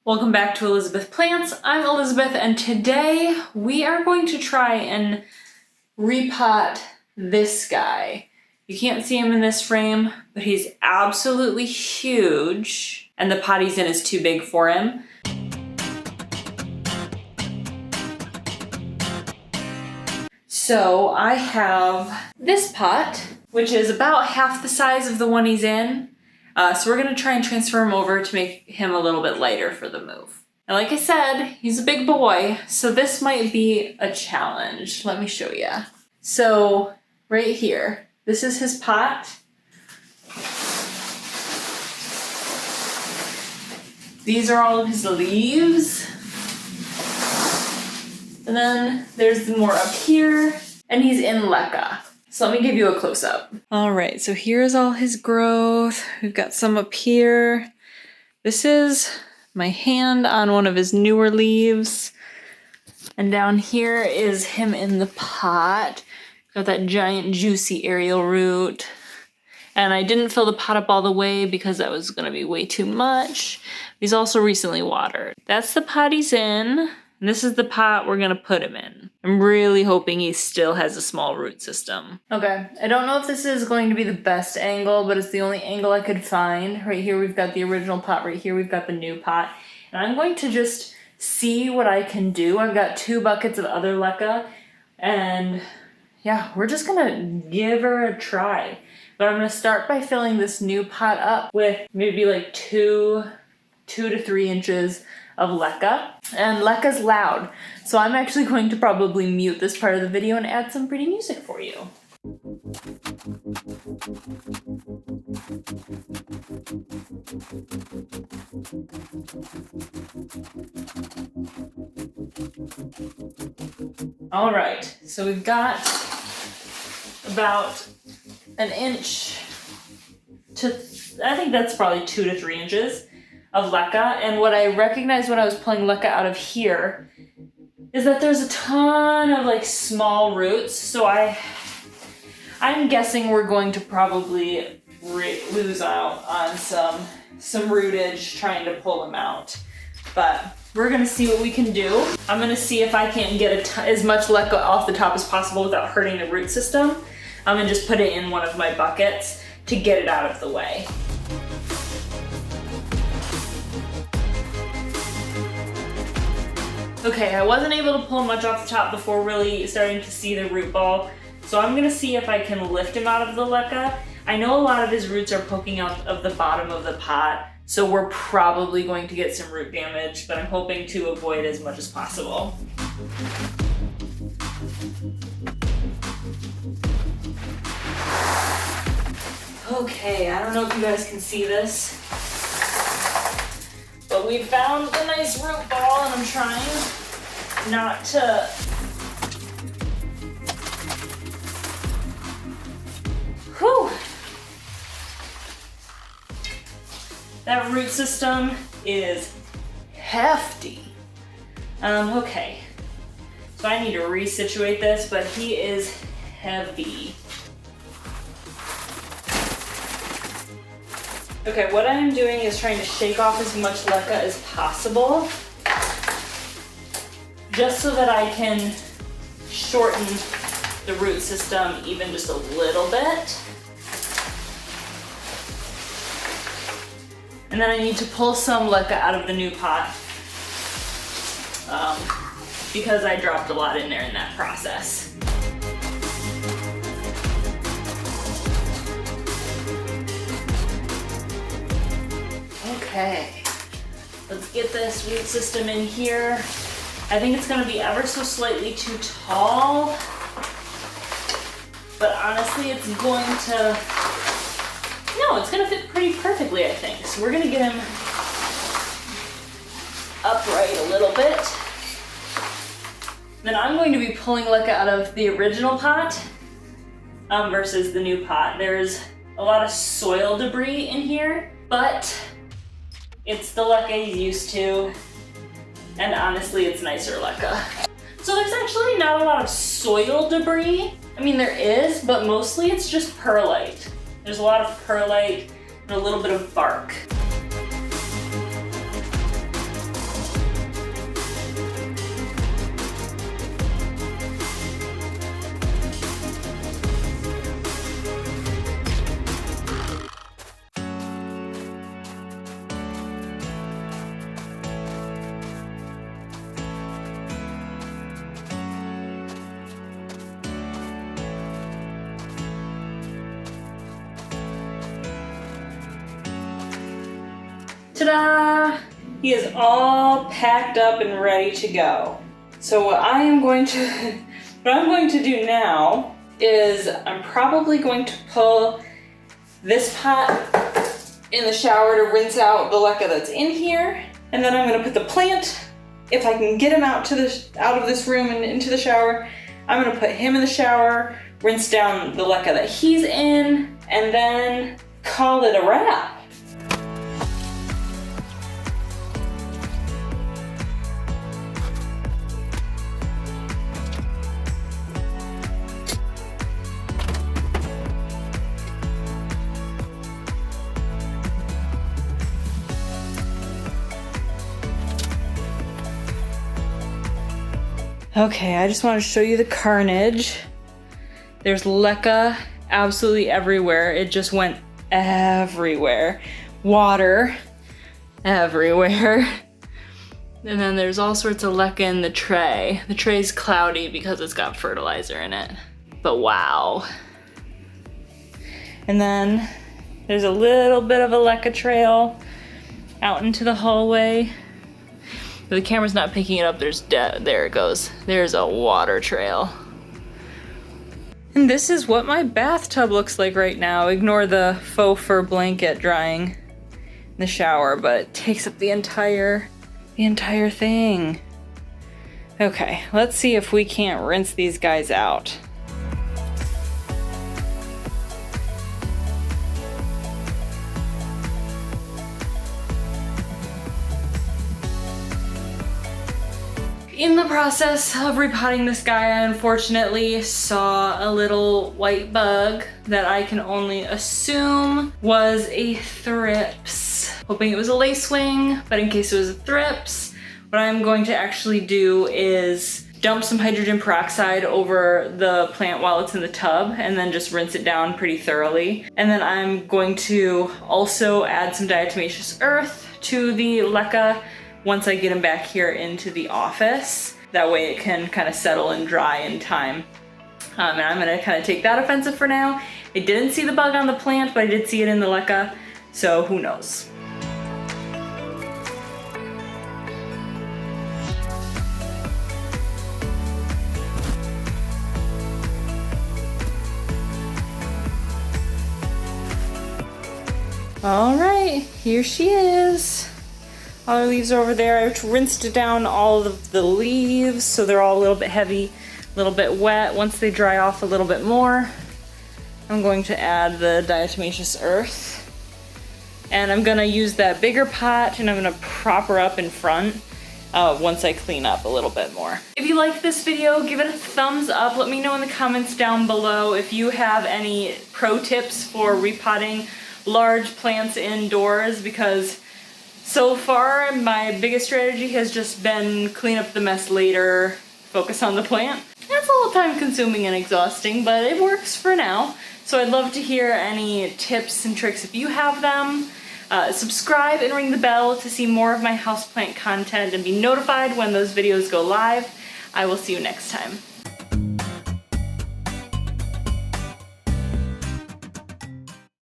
Welcome back to Elizabeth Plants. I'm Elizabeth, and today we are going to try and repot this guy. You can't see him in this frame, but he's absolutely huge, and the pot he's in is too big for him. So I have this pot, which is about half the size of the one he's in. So we're gonna try and transfer him over to make him a little bit lighter for the move. And like I said, he's a big boy, so this might be a challenge. Let me show you. So right here, this is his pot. These are all of his leaves. And then there's more up here, and he's in Lecca. So let me give you a close-up. All right, so here's all his growth. We've got some up here. This is my hand on one of his newer leaves. And down here is him in the pot. Got that giant juicy aerial root. And I didn't fill the pot up all the way because that was gonna be way too much. He's also recently watered. That's the pot he's in. And this is the pot we're gonna put him in. I'm really hoping he still has a small root system. Okay, I don't know if this is going to be the best angle, but it's the only angle I could find. Right here we've got the original pot, right here we've got the new pot. And I'm going to just see what I can do. I've got 2 buckets of other Lecca, and yeah, we're just gonna give her a try. But I'm gonna start by filling this new pot up with maybe like 2 to 3 inches of Lecca. And Lecca's loud, so I'm actually going to probably mute this part of the video and add some pretty music for you. All right, so we've got about an inch to, I think that's probably 2 to 3 inches of Lecca, and what I recognized when I was pulling Lecca out of here is that there's a ton of like small roots, so I'm guessing we're going to probably lose out on some rootage trying to pull them out, but we're gonna see what we can do. I'm gonna see if I can get as much Lecca off the top as possible without hurting the root system. I'm gonna just put it in one of my buckets to get it out of the way. Okay, I wasn't able to pull much off the top before really starting to see the root ball, so I'm gonna see if I can lift him out of the Lecca. I know a lot of his roots are poking out of the bottom of the pot, so we're probably going to get some root damage, but I'm hoping to avoid as much as possible. Okay, I don't know if you guys can see this, but we found a nice root ball, and I'm trying not to That root system is hefty. Okay, so I need to resituate this, but he is heavy. Okay, what I'm doing is trying to shake off as much Lecca as possible, just so that I can shorten the root system even just a little bit. And then I need to pull some Lecca out of the new pot because I dropped a lot in there in that process. Okay, let's get this root system in here. I think it's gonna be ever so slightly too tall, but honestly it's going to, no, it's gonna fit pretty perfectly, I think. So we're gonna get him upright a little bit. Then I'm going to be pulling Lecca out of the original pot versus the new pot. There's a lot of soil debris in here, but it's the Lecca he's used to, and honestly, it's nicer Lecca. So there's actually not a lot of soil debris. I mean, there is, but mostly it's just perlite. There's a lot of perlite and a little bit of bark. Ta-da! He is all packed up and ready to go. So what I'm going to do now is I'm probably going to pull this pot in the shower to rinse out the Lecca that's in here. And then I'm gonna put the plant, if I can get him out of this room and into the shower, I'm gonna put him in the shower, rinse down the Lecca that he's in, and then call it a wrap. Okay, I just want to show you the carnage. There's Lecca absolutely everywhere. It just went everywhere. Water everywhere. And then there's all sorts of Lecca in the tray. The tray's cloudy because it's got fertilizer in it. But wow. And then there's a little bit of a Lecca trail out into the hallway. The camera's not picking it up, there it goes. There's a water trail. And this is what my bathtub looks like right now. Ignore the faux fur blanket drying in the shower, but it takes up the entire thing. Okay, let's see if we can't rinse these guys out. In the process of repotting this guy, I unfortunately saw a little white bug that I can only assume was a thrips. Hoping it was a lacewing, but in case it was a thrips, what I'm going to actually do is dump some hydrogen peroxide over the plant while it's in the tub and then just rinse it down pretty thoroughly. And then I'm going to also add some diatomaceous earth to the Lecca once I get him back here into the office. That way it can kind of settle and dry in time. And I'm gonna kind of take that offensive for now. I didn't see the bug on the plant, but I did see it in the Lecca, so who knows. All right, here she is. All her leaves are over there. I rinsed down all of the leaves so they're all a little bit heavy, a little bit wet. Once they dry off a little bit more, I'm going to add the diatomaceous earth. And I'm gonna use that bigger pot and I'm gonna prop her up in front once I clean up a little bit more. If you like this video, give it a thumbs up. Let me know in the comments down below if you have any pro tips for repotting large plants indoors, because so far, my biggest strategy has just been clean up the mess later, focus on the plant. That's a little time consuming and exhausting, but it works for now. So I'd love to hear any tips and tricks if you have them. Subscribe and ring the bell to see more of my houseplant content and be notified when those videos go live. I will see you next time.